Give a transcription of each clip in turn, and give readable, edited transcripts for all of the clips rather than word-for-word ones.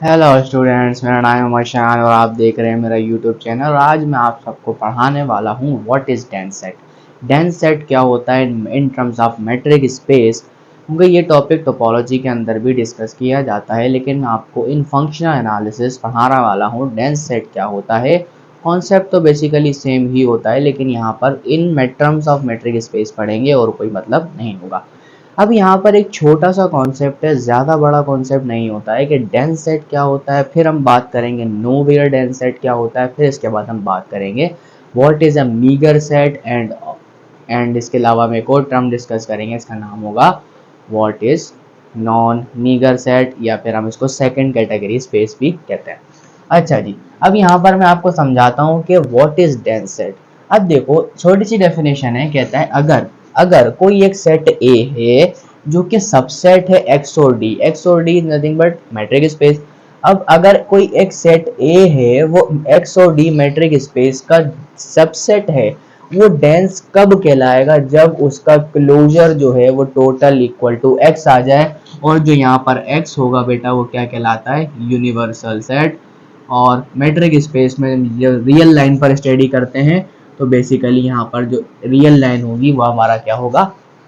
Hello students, मेरा नाम है मशान और आप देख रहे हैं मेरा यूट्यूब चैनल। और आज मैं आप सबको पढ़ाने वाला हूँ what is dense set. Dense set क्या होता है in terms of metric space, क्योंकि ये टॉपिक टोपोलॉजी के अंदर भी डिस्कस किया जाता है, लेकिन मैं आपको इन फंक्शनल एनालिसिस पढ़ाने वाला हूँ। डेंस सेट क्या होता है, कॉन्सेप्ट तो बेसिकली सेम ही होता है, लेकिन यहाँ पर in terms of metric space पढ़ेंगे और कोई मतलब नहीं होगा। अब यहाँ पर एक छोटा सा कॉन्सेप्ट है, ज़्यादा बड़ा कॉन्सेप्ट नहीं होता है कि डेंस सेट क्या होता है, फिर हम बात करेंगे नो वेयर डेंस सेट क्या होता है, फिर इसके बाद हम बात करेंगे what is a meagre set and इसके अलावा हम एक और टर्म डिस्कस करेंगे, इसका नाम होगा what is non meagre set, या फिर हम इसको सेकंड कैटेगरी स्पेस भी कहते हैं। अच्छा जी, अब यहाँ पर मैं आपको समझाता हूँ कि व्हाट इज़ डेंस सेट। अब देखो, छोटी सी डेफिनेशन है, कहता है अगर अगर कोई एक सेट ए है जो कि सबसेट है एक्स और D is nothing but matric space. अब अगर कोई एक सेट ए है वो एक्स और डी मैट्रिक स्पेस का सबसेट है, वो डेंस कब कहलाएगा, जब उसका क्लोजर जो है वो टोटल इक्वल टू एक्स आ जाए। और जो यहाँ पर एक्स होगा बेटा वो क्या कहलाता है, यूनिवर्सल सेट। और मेट्रिक स्पेस में जब रियल लाइन पर स्टडी करते हैं तो बेसिकली यहाँ पर जो रियल लाइन होगी वो हमारा क्या होगा,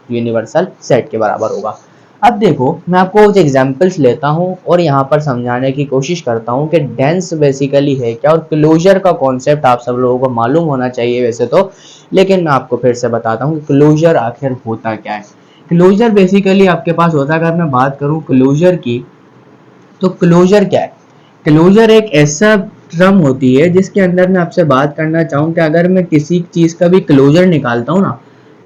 यूनिवर्सल सेट के बराबर होगा। अब देखो, मैं आपको कुछ एग्जांपल्स लेता हूँ और यहाँ पर समझाने की कोशिश करता हूँ कि डेंस बेसिकली है क्या, और क्लोजर का कॉन्सेप्ट आप सब लोगों को मालूम होना चाहिए वैसे तो, लेकिन मैं आपको फिर से बताता हूँ कि क्लोजर आखिर होता क्या है। क्लोजर बेसिकली आपके पास होता है, अगर मैं बात करूँ क्लोजर की, तो क्लोजर क्या है। क्लोजर एक ऐसा टर्म होती है जिसके अंदर मैं आपसे बात करना चाहूँ कि अगर मैं किसी चीज का भी क्लोजर निकालता हूँ ना,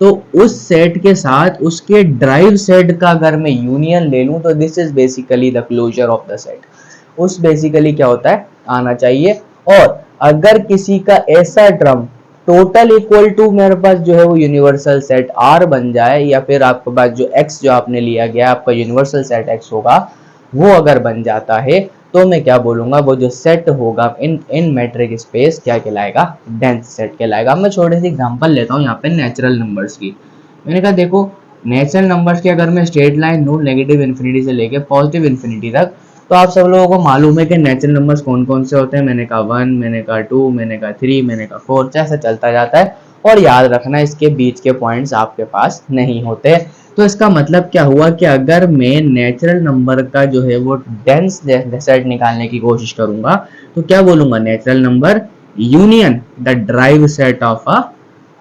तो उस सेट के साथ उसके ड्राइव सेट का अगर मैं यूनियन ले लूँ तो this is basically the closure of the set. उस बेसिकली क्या होता है, आना चाहिए। और अगर किसी का ऐसा टर्म टोटल इक्वल टू मेरे पास जो है वो यूनिवर्सल सेट आर बन जाए, या फिर आपके पास जो एक्स जो आपने लिया गया आपका यूनिवर्सल सेट एक्स होगा, वो अगर बन जाता है तो मैं क्या बोलूंगा, वो जो सेट होगा इन इन मेट्रिक स्पेस क्या कहलाएगा, डेंस सेट कहलाएगा। मैं छोटे से एग्जांपल लेता हूँ यहाँ पे नेचुरल नंबर्स की। मैंने कहा देखो, नेचुरल नंबर्स की अगर मैं स्ट्रेट लाइन लूँ नेगेटिव इन्फिनिटी से लेके पॉजिटिव इन्फिनिटी तक, तो आप सब लोगों को मालूम है कि नेचुरल नंबर्स कौन कौन से होते हैं। मैंने कहा 1, मैंने कहा 2, मैंने कहा 3, मैंने कहा 4, जैसा चलता जाता है। और याद रखना इसके बीच के पॉइंट्स आपके पास नहीं होते। तो इसका मतलब क्या हुआ कि अगर मैं नेचुरल नंबर का जो है वो डेंस सेट निकालने की कोशिश करूंगा तो क्या बोलूंगा, natural number union the drive set of a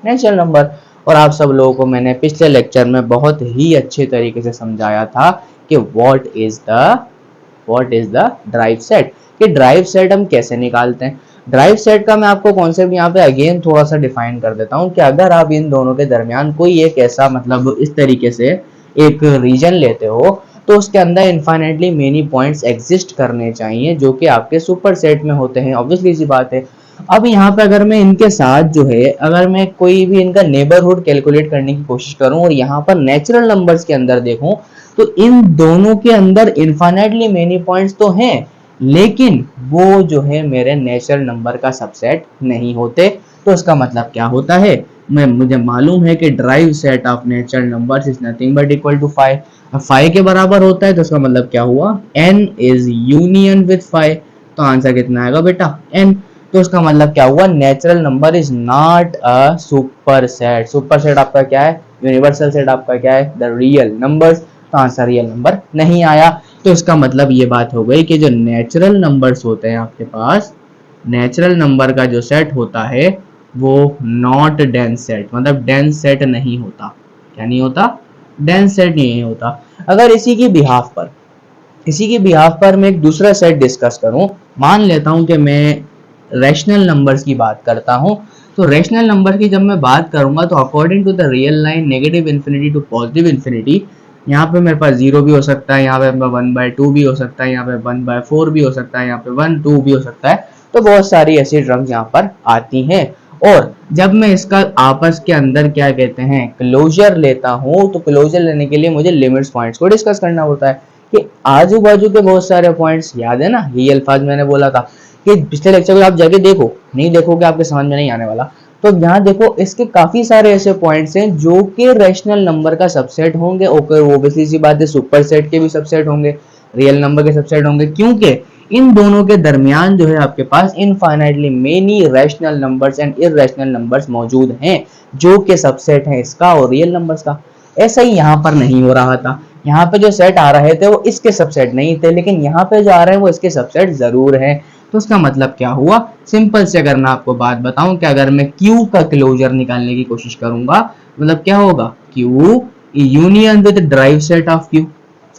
natural number. और आप सब लोगों को मैंने पिछले लेक्चर में बहुत ही अच्छे तरीके से समझाया था कि what is the drive set, कि ड्राइव सेट हम कैसे निकालते हैं। ड्राइव सेट का मैं आपको कॉन्सेप्ट यहाँ पे अगेन थोड़ा सा डिफाइन कर देता हूँ कि अगर आप इन दोनों के दरमियान कोई एक ऐसा मतलब इस तरीके से एक रीजन लेते हो, तो उसके अंदर इन्फाइनेटली मेनी पॉइंट्स एग्जिस्ट करने चाहिए जो कि आपके सुपर सेट में होते हैं, ऑब्वियसली सी बात है। अब यहाँ पे अगर मैं इनके साथ जो है अगर मैं कोई भी इनका नेबरहुड कैलकुलेट करने की कोशिश करूं और यहाँ पर नेचुरल नंबर्स के अंदर देखूं, तो इन दोनों के अंदर इन्फाइनेटली मेनी पॉइंट्स तो हैं, लेकिन वो जो है मेरे नेचुरल नंबर का सबसेट नहीं होते। तो इसका मतलब क्या होता है, मुझे मालूम है कि derived set of natural numbers is nothing but equal to 5। 5 के बराबर होता है, तो इसका मतलब क्या हुआ, n इज यूनियन विद 5। तो आंसर कितना आएगा बेटा, n। तो इसका मतलब क्या हुआ, natural number is not a super set. Super set आपका क्या है, यूनिवर्सल सेट आपका क्या है, द रियल नंबर्स। तो आंसर रियल नंबर नहीं आया। तो इसका मतलब ये बात हो गई कि जो नेचुरल नंबर्स होते हैं आपके पास, नेचुरल नंबर का जो सेट होता है वो नॉट डेंस सेट, मतलब डेंस सेट नहीं होता। क्या नहीं होता, डेंस सेट नहीं होता। अगर इसी की बिहाफ पर मैं एक दूसरा सेट डिस्कस करूं, मान लेता हूं कि मैं रैशनल नंबर्स की बात करता हूं। तो रैशनल नंबर की जब मैं बात करूंगा तो according to the real line negative infinity to positive infinity, यहाँ पे मेरे पास 0 भी हो सकता है, यहाँ पे 1/2 भी हो सकता है, यहाँ पे 1/4 भी हो सकता है, यहाँ पे 1/2 भी हो सकता है। तो बहुत सारी ऐसी टर्म्स यहाँ पर आती हैं। और जब मैं इसका आपस के अंदर क्या कहते हैं क्लोजर लेता हूँ, तो क्लोजर लेने के लिए मुझे लिमिट्स पॉइंट्स को डिस्कस करना होता है कि आजू बाजू के बहुत सारे पॉइंट्स, याद है ना यही अल्फाज मैंने बोला था कि पिछले लेक्चर को आप जाके देखो, नहीं देखोगे आपके समझ में नहीं आने वाला। तो यहाँ देखो, इसके काफी सारे ऐसे पॉइंट्स हैं जो कि रैशनल नंबर का सबसेट होंगे। ओके, ओब्वियसली सी बात है सुपर सेट के भी सबसेट होंगे, रियल नंबर के सबसेट होंगे, क्योंकि इन दोनों के दरमियान जो है आपके पास infinitely many rational numbers and irrational numbers मौजूद हैं जो कि सबसेट है इसका और रियल नंबर्स का। ऐसा ही यहाँ पर नहीं हो रहा था, यहाँ पे जो सेट आ रहे थे वो इसके सबसेट नहीं थे, लेकिन यहाँ पे जो आ रहे हैं वो इसके सबसेट जरूर है। तो उसका मतलब क्या हुआ, सिंपल से अगर मैं आपको बात बताऊं कि अगर मैं Q का क्लोजर निकालने की कोशिश करूंगा, मतलब क्या होगा, Q union with drive set of Q।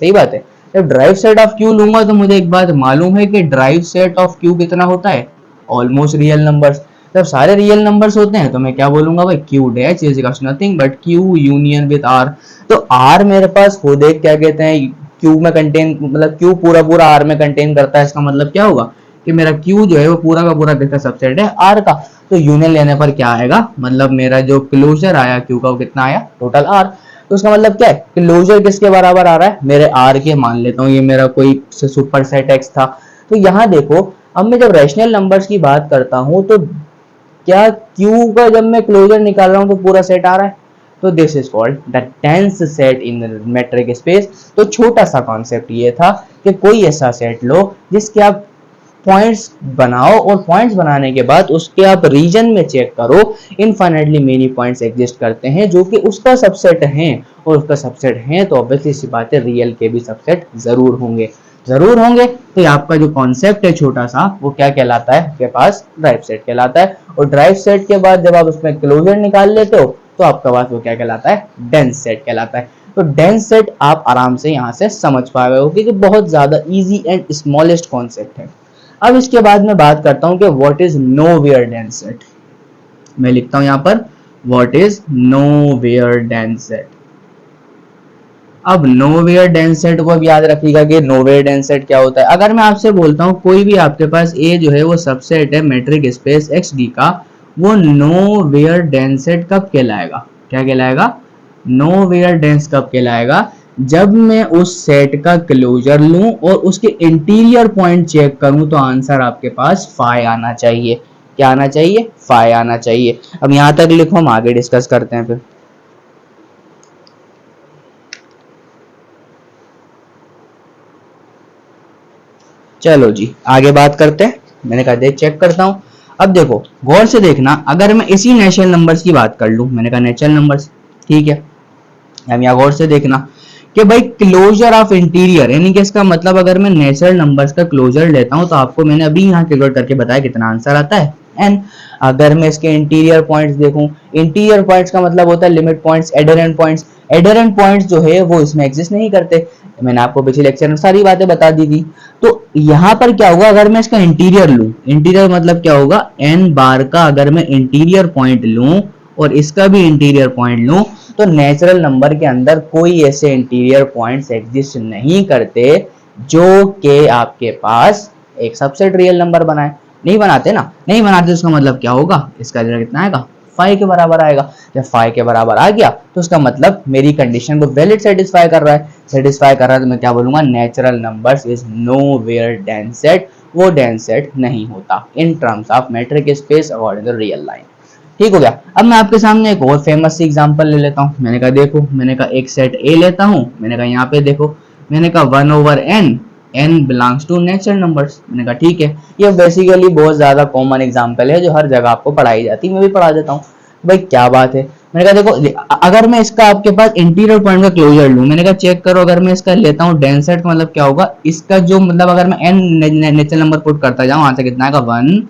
सही बात है, जब ड्राइव सेट ऑफ Q लूंगा तो मुझे एक बात मालूम है कि ड्राइव सेट ऑफ Q कितना होता है, ऑलमोस्ट रियल नंबर्स। जब सारे रियल नंबर्स होते हैं तो मैं क्या बोलूंगा भाई, Q dash is equal to nothing but Q union with R। तो R मेरे पास खुद एक क्या कहते हैं Q में कंटेन, मतलब Q पूरा पूरा R में कंटेन करता है। इसका मतलब क्या होगा कि मेरा Q जो है वो पूरा का पूरा किसका सबसेट है, R का। तो यूनियन लेने पर क्या आएगा, मतलब मेरा जो क्लोजर आया Q का वो कितना आया, टोटल R। तो उसका मतलब क्या है, क्लोजर किसके बराबर आ रहा है, मेरे R के। मान लेता हूँ ये मेरा कोई सुपर सेट X था। तो यहाँ देखो, अब मैं जब रैशनल नंबर्स की बात करता हूँ तो क्या Q का जब मैं क्लोजर निकाल रहा हूँ तो पूरा सेट आ रहा है। तो this is called the dense set in metric space. तो छोटा सा कॉन्सेप्ट ये था कि कोई ऐसा सेट लो जिसके आप पॉइंट्स बनाओ और पॉइंट्स बनाने के बाद उसके आप रीजन में चेक करो, इनफाइनाइटली मेनी पॉइंट्स एग्जिस्ट करते हैं जो कि उसका सबसेट हैं, और उसका सबसेट हैं तो ऑब्वियसली सी बात है रियल के भी सबसेट जरूर होंगे, जरूर होंगे। तो ये आपका जो कॉन्सेप्ट है छोटा सा, वो क्या कहलाता है आपके पास, ड्राइव सेट कहलाता है। और ड्राइव सेट के बाद जब आप उसमें क्लोजर निकाल लेते हो तो आपका पास वो क्या कहलाता है, डेंस सेट कहलाता है। तो डेंस सेट आप आराम से यहाँ से समझ पाए हो क्योंकि बहुत ज्यादा इजी एंड स्मॉलेस्ट कॉन्सेप्ट है। अब इसके बाद मैं बात करता हूं कि what is nowhere dense set. मैं लिखता हूं यहां पर what is nowhere dense set. अब नोवेयर डेंस सेट को अब याद रखिएगा कि नोवेयर डेंस सेट क्या होता है। अगर मैं आपसे बोलता हूं कोई भी आपके पास ए जो है वो सबसेट है मेट्रिक स्पेस एक्स डी का, वो नोवेयर डेंस सेट कब कहलाएगा, क्या कहलाएगा, नोवेयर डेंस कब कहलाएगा, जब मैं उस सेट का क्लोजर लूं और उसके इंटीरियर पॉइंट चेक करूं तो आंसर आपके पास फाई आना चाहिए। क्या आना चाहिए, फाई आना चाहिए। अब यहां तक लिखो, हम आगे डिस्कस करते हैं फिर। चलो जी आगे बात करते हैं। मैंने कहा देख चेक करता हूं। अब देखो गौर से देखना, अगर मैं इसी नेचुरल नंबर्स की बात कर लूं, मैंने कहा नेचुरल नंबर्स, ठीक है। अब यहाँ गौर से देखना कि भाई क्लोजर ऑफ इंटीरियर, यानी कि इसका मतलब अगर मैं नेचुरल नंबर्स का क्लोजर लेता हूं तो आपको मैंने अभी यहाँ कैलकुलेट करके बताया कितना आंसर आता है, n। अगर मैं इसके इंटीरियर पॉइंट्स देखूं, इंटीरियर पॉइंट्स का मतलब होता है limit points, adherent points. Adherent points जो है वो इसमें एग्जिस्ट नहीं करते, मैंने आपको पिछले लेक्चर में सारी बातें बता दी थी। तो यहाँ पर क्या होगा, अगर मैं इसका इंटीरियर लूं, इंटीरियर मतलब क्या होगा, n बार का अगर मैं इंटीरियर पॉइंट लूं और इसका भी इंटीरियर पॉइंट लूं तो नेचुरल नंबर के अंदर कोई ऐसे इंटीरियर पॉइंट्स एग्जिस्ट नहीं करते जो कि आपके पास एक सबसेट रियल नंबर बनाए। नहीं बनाते ना, नहीं बनाते, उसका मतलब क्या होगा, इसका रिजल्ट कितना आएगा, फाइव के बराबर आएगा। जब फाइव के बराबर आ गया तो उसका मतलब मेरी कंडीशन को वैलिड सेटिस्फाई कर रहा है, सेटिस्फाई कर रहा है, तो मैं क्या बोलूंगा, natural numbers is nowhere dense set. वो डेंस सेट नहीं होता in terms of metric space according to real line. ठीक हो गया। अब मैं आपके सामने एक और फेमस सी एग्जांपल ले लेता हूँ। मैंने कहा देखो, मैंने कहा एक सेट ए लेता हूँ, मैंने कहा यहाँ पे देखो, मैंने कहा 1/n, n belongs to natural numbers. मैंने कहा ठीक है, ये बेसिकली बहुत ज्यादा कॉमन एग्जांपल है जो हर जगह आपको पढ़ाई जाती है, मैं भी पढ़ा देता हूँ। भाई क्या बात है, मैंने कहा देखो अगर मैं इसका आपके पास इंटीरियर पॉइंट का क्लोजर लूं, मैंने कहा चेक करो, अगर मैं इसका लेता हूँ डेंस सेट का मतलब क्या होगा, इसका जो मतलब अगर मैं n नेचुरल नंबर पुट करता जाऊँ, वहां से कितना आएगा, 1,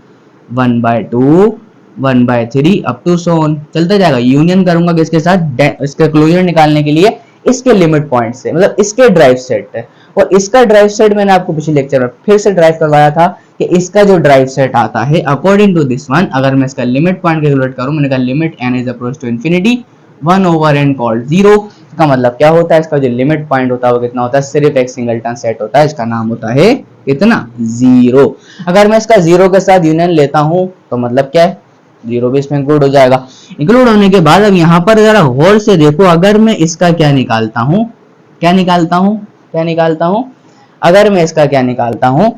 1/2, 1/3 अप टू सो ऑन चलता जाएगा। यूनियन करूंगा किसके साथ, इसका क्लोजर निकालने के लिए इसके लिमिट पॉइंट से, मतलब इसके ड्राइव सेट है। और इसका ड्राइव सेट मैंने आपको पिछले लेक्चर में फिर से ड्राइव करवाया था कि इसका जो ड्राइव सेट आता है अकॉर्डिंग टू दिस वन, अगर मैं इसका लिमिट पॉइंट कैलकुलेट करूं, मैंने कहा limit n is approach to infinity 1/n called 0। इसका मतलब क्या होता है, इसका जो लिमिट पॉइंट होता है वो कितना होता है, सिर्फ एक सिंगलटन सेट होता है, इसका नाम होता है कितना, 0। अगर मैं इसका 0 के साथ यूनियन लेता हूं तो मतलब क्या है, 0 भी इसमें इंक्लूड हो जाएगा। इंक्लूड होने के बाद अब यहाँ पर जरा गौर से देखो, अगर मैं इसका क्या निकालता हूँ, क्या निकालता हूँ, क्या निकालता हूँ, अगर मैं इसका क्या निकालता हूँ,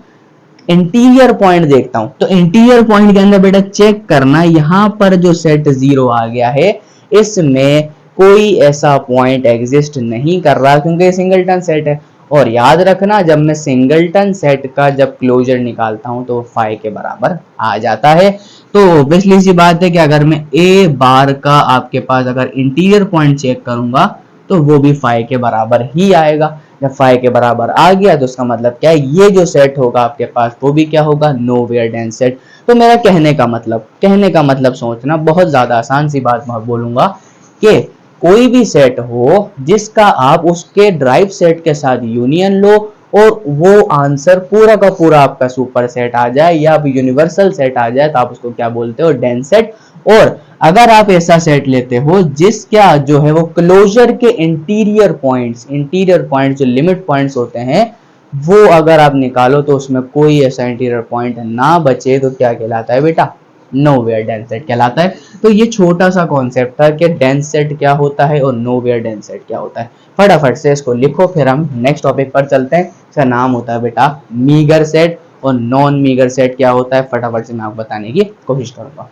इंटीरियर पॉइंट देखता हूं, तो इंटीरियर पॉइंट के अंदर बेटा चेक करना, यहां पर जो सेट 0 आ गया है इसमें कोई ऐसा पॉइंट एग्जिस्ट नहीं कर रहा क्योंकि सिंगलटन सेट है। और याद रखना जब मैं सिंगलटन सेट का जब क्लोजर निकालता हूं तो 5 के बराबर आ जाता है। तो ऑब्वियसली सी बात है कि अगर मैं ए बार का आपके पास अगर इंटीरियर पॉइंट चेक करूंगा तो वो भी 5 के बराबर ही आएगा। जब 5 के बराबर आ गया तो उसका मतलब क्या है, ये जो सेट होगा आपके पास वो भी क्या होगा, नोवेयर डेंस सेट। तो मेरा कहने का मतलब सोचना, बहुत ज्यादा आसान सी बात मैं बोलूंगा कि कोई भी सेट हो जिसका आप उसके ड्राइव सेट के साथ यूनियन लो और वो आंसर पूरा का पूरा आपका सुपर सेट आ जाए या वियूनिवर्सल सेट आ जाए तो आप उसको क्या बोलते हो, डेंस सेट। और अगर आप ऐसा सेट लेते हो जिसका जो है वो क्लोजर के इंटीरियर पॉइंट्स जो लिमिट पॉइंट्स होते हैं वो अगर आप निकालो तो उसमें कोई ऐसा इंटीरियर पॉइंट ना बचे तो क्या कहलाता है बेटा, नोवेयर डेंस सेट कहलाता है। तो ये छोटा सा कॉन्सेप्ट था कि डेंस सेट क्या होता है और नोवेयर डेंस सेट क्या होता है। फटाफट से इसको लिखो, फिर हम नेक्स्ट टॉपिक पर चलते हैं। इसका नाम होता है बेटा मीगर सेट, और नॉन मीगर सेट क्या होता है फटाफट से मैं आपको बताने की कोशिश करूंगा।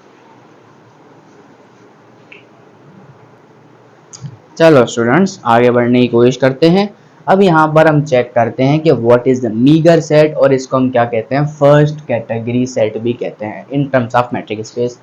चलो स्टूडेंट्स आगे बढ़ने की कोशिश करते हैं। अब यहाँ पर हम चेक करते हैं कि what is the meagre set, और इसको हम क्या कहते हैं, फर्स्ट कैटेगरी सेट भी कहते हैं इन टर्म्स ऑफ मैट्रिक स्पेस।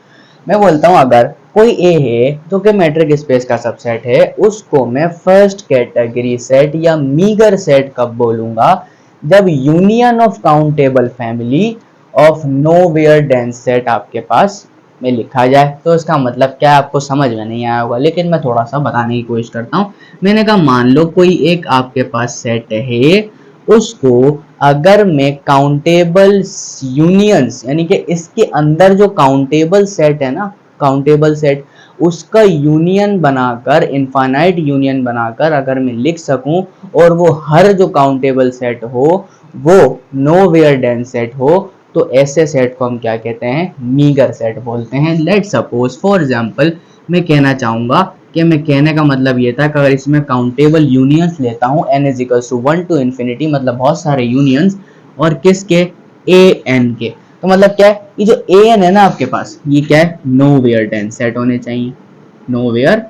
मैं बोलता हूँ अगर कोई ए है तो क्या मैट्रिक स्पेस का सबसेट है, उसको मैं फर्स्ट कैटेगरी सेट या मीगर सेट कब बोलूंगा, जब union of countable family of nowhere dense set आपके पास में लिखा जाए। तो इसका मतलब क्या आपको समझ में नहीं आया होगा, लेकिन मैं थोड़ा सा बताने की कोशिश करता हूँ। मैंने कहा मान लो कोई एक आपके पास सेट है, उसको अगर मैं काउंटेबल यूनियंस यानी कि इसके अंदर जो काउंटेबल सेट है ना, काउंटेबल सेट उसका यूनियन बनाकर, इनफाइनाइट यूनियन बनाकर अगर मैं लिख सकूं और वो हर जो काउंटेबल सेट हो वो नोवेयर डेंस सेट हो, तो ऐसे सेट को हम क्या कहते हैं, मीगर सेट बोलते हैं। लेट सपोज फॉर एग्जांपल मैं कहना चाहूंगा कि मैं कहने का मतलब ये था कि अगर इसमें काउंटेबल यूनियंस लेता हूं n is equal to 1 to infinity, मतलब बहुत सारे यूनियंस, और किसके, ए एन के, तो मतलब क्या है, ये जो ए एन है ना आपके पास, ये क्या है, नोवेयर डेंस सेट होने चाहिए, नोवेयर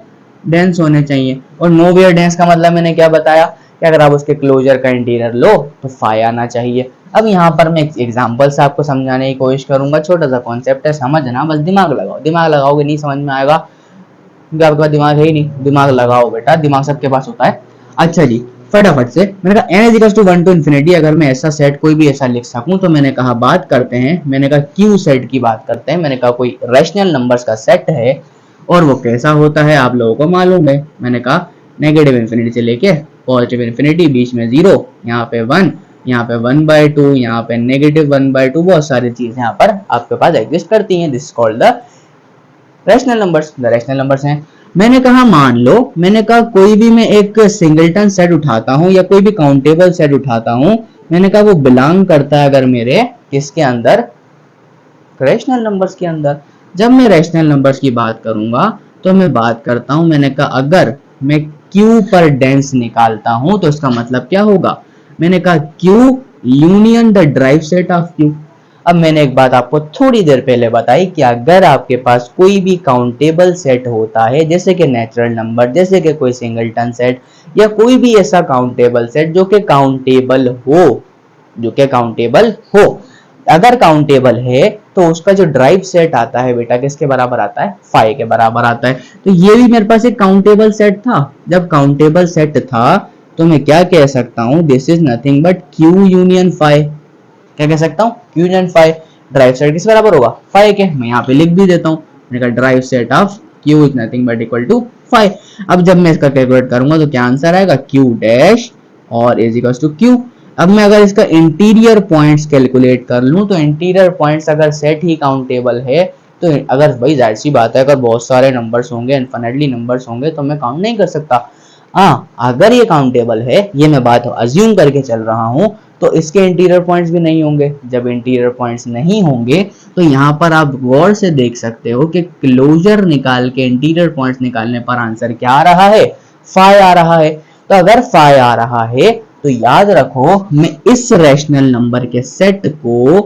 डेंस होने चाहिए। और नोवेयर डेंस का मतलब मैंने क्या बताया कि अगर आप उसके क्लोजर का इंटीरियर लो तो फाई आना चाहिए। अब यहाँ पर मैं एक एग्जांपल से आपको समझाने की कोशिश करूंगा, छोटा सा कॉन्सेप्ट है, समझना, बस दिमाग लगाओ, दिमाग लगाओगे नहीं समझ में आएगा क्योंकि आपके पास दिमाग है ही नहीं। दिमाग लगाओ बेटा, दिमाग सबके पास होता है। अच्छा जी फटाफट से मैंने कहा n is to 1 to infinity, अगर मैं ऐसा सेट कोई भी ऐसा लिख सकूं तो मैंने कहा बात करते हैं, मैंने कहा क्यू सेट की बात करते हैं। मैंने कहा कोई रैशनल नंबर्स का सेट है और वो कैसा होता है आप लोगों को मालूम है। मैंने कहा नेगेटिव इन्फिनिटी से लेके पॉजिटिव इन्फिनिटी, बीच में 0, यहाँ पे 1, यहाँ पे 1/2, यहाँ पे नेगेटिव 1/2, बहुत सारी चीजें यहाँ पर आपके पास एग्जिस्ट करती हैं। This called the rational numbers, the rational numbers हैं। मैंने कहा मान लो, मैंने कहा कोई भी मैं एक सिंगलटन सेट उठाता हूं या कोई भी काउंटेबल सेट उठाता हूं, मैंने कहा वो बिलोंग करता है अगर मेरे किसके अंदर, रैशनल नंबर्स के अंदर। जब मैं रैशनल नंबर्स की बात करूंगा तो मैं बात करता हूं, मैंने कहा अगर मैं Q पर डेंस निकालता हूं तो इसका मतलब क्या होगा, मैंने कहा Q union the drive set of Q। अब मैंने एक बात आपको थोड़ी देर पहले बताई कि अगर आपके पास कोई भी काउंटेबल सेट होता है, जैसे कि नेचुरल नंबर, जैसे कि कोई सिंगलटन सेट या कोई भी ऐसा काउंटेबल सेट जो कि काउंटेबल हो, जो कि काउंटेबल हो, अगर काउंटेबल है तो उसका जो ड्राइव सेट आता है बेटा किसके बराबर आता है, 5 के बराबर आता है। तो ये भी मेरे पास एक काउंटेबल सेट था। जब काउंटेबल सेट था तो मैं क्या कह सकता हूं, this is nothing but Q union 5। क्या कह सकता हूँ, Q यूनियन 5। ड्राइव सेट किस बराबर होगा, 5 के। मैं यहाँ पे लिख भी देता हूँ, मैंने कहा derived set of Q is nothing but equal to 5। अब जब मैं इसका कैलकुलेट करूंगा तो क्या आंसर आएगा, Q डैश और इज इक्वल टू Q। अब मैं अगर इसका इंटीरियर पॉइंट्स कैलकुलेट कर लूं तो इंटीरियर पॉइंट्स अगर सेट ही काउंटेबल है तो अगर भाई जाहिर सी बात है अगर बहुत सारे नंबर्स होंगे, इनफिनिटली नंबर्स होंगे तो मैं काउंट नहीं कर सकता। हाँ अगर ये काउंटेबल है, ये मैं बात अज्यूम करके चल रहा हूं, तो इसके इंटीरियर पॉइंट्स भी नहीं होंगे। जब इंटीरियर पॉइंट्स नहीं होंगे तो यहाँ पर आप गौर से देख सकते हो कि क्लोजर निकाल के इंटीरियर पॉइंट्स निकालने पर आंसर क्या आ रहा है, 5 आ रहा है। तो अगर 5 आ रहा है तो याद रखो मैं इस रैशनल नंबर के सेट को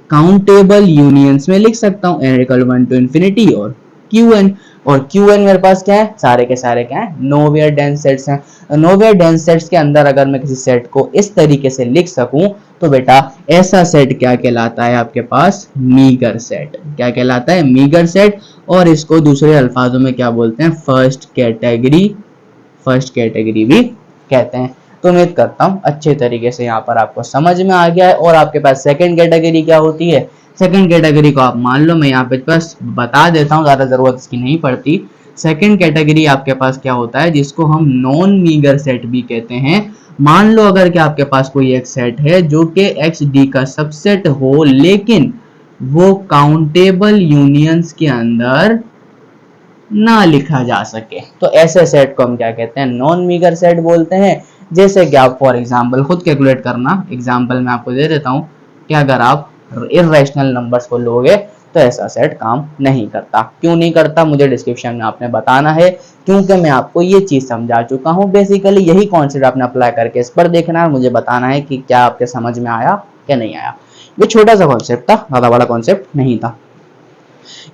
काउंटेबल यूनियंस में लिख सकता हूं, n इक्वल 1 टू इंफिनिटी और Qn। और Qn मेरे पास क्या है, सारे के सारे क्या है, नोवेयर डेंस सेट्स हैं। नोवेयर डेंस सेट्स के अंदर अगर मैं किसी सेट को इस तरीके से लिख सकूं तो बेटा ऐसा सेट क्या कहलाता है आपके पास, मीगर सेट। क्या कहलाता है, मीगर सेट। और इसको दूसरे अल्फाजों में क्या बोलते हैं, फर्स्ट कैटेगरी भी कहते हैं। तो उम्मीद करता हूँ अच्छे तरीके से यहाँ पर आपको समझ में आ गया है। और आपके पास सेकंड कैटेगरी क्या होती है, सेकंड कैटेगरी को आप मान लो, मैं यहाँ पे बस बता देता हूँ, ज़्यादा ज़रूरत इसकी नहीं पड़ती। सेकंड कैटेगरी आपके पास क्या होता है, जिसको हम नॉन मीगर सेट भी कहते हैं। मान लो अगर कि आपके पास कोई एक सेट है जो कि एक्स डी का सबसेट हो, लेकिन वो काउंटेबल यूनियंस के अंदर ना लिखा जा सके, तो ऐसे सेट को हम क्या कहते हैं, नॉन मीगर सेट बोलते हैं। जैसे कि आप फॉर एग्जांपल खुद कैलकुलेट करना, एग्जांपल मैं आपको दे देता हूं कि अगर आप इर्रेशनल नंबर्स को लोगे तो ऐसा सेट काम नहीं करता। क्यों नहीं करता, मुझे डिस्क्रिप्शन में आपने बताना है, क्योंकि मैं आपको ये चीज समझा चुका हूँ। बेसिकली यही कॉन्सेप्ट आपने अप्लाई करके इस पर देखना है, मुझे बताना है कि क्या आपके समझ में आया क्या नहीं आया। ये छोटा सा कॉन्सेप्ट था, ज्यादा बड़ा कॉन्सेप्ट नहीं था।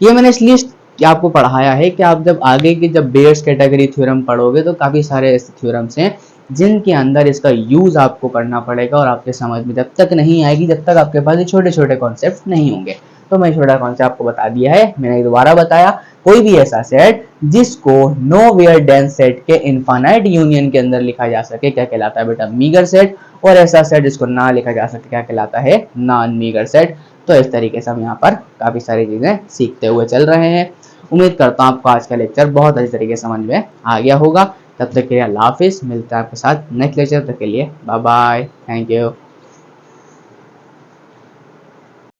ये मैंने इसलिए कि आपको पढ़ाया है कि आप जब आगे की जब बेयर्स कैटेगरी थ्योरम पढ़ोगे तो काफ़ी सारे ऐसे थ्योरम्स हैं जिनके अंदर इसका यूज़ आपको करना पड़ेगा, और आपके समझ में जब तक नहीं आएगी जब तक आपके पास ये छोटे छोटे कॉन्सेप्ट नहीं होंगे। तो मैं छोटा कॉन्सेप्ट आपको बता दिया है, मैंने दोबारा बताया। कोई भी ऐसा सेट जिसको नो वेयर डेंस सेट के इनफाइनाइट यूनियन के अंदर लिखा जा सके क्या कहलाता है बेटा, मीगर सेट। और ऐसा सेट जिसको ना लिखा जा सके क्या कहलाता है, नॉन मीगर सेट। तो इस तरीके से हम यहाँ पर काफ़ी सारी चीज़ें सीखते हुए चल रहे हैं। उम्मीद करता हूँ आपको आज का लेक्चर बहुत अच्छी तरीके से समझ में आ गया होगा। तब तक के लिए अल्लाह हाफिज़, मिलता है आपके साथ नेक्स्ट लेक्चर, तक के लिए बाय बाय, थैंक यू।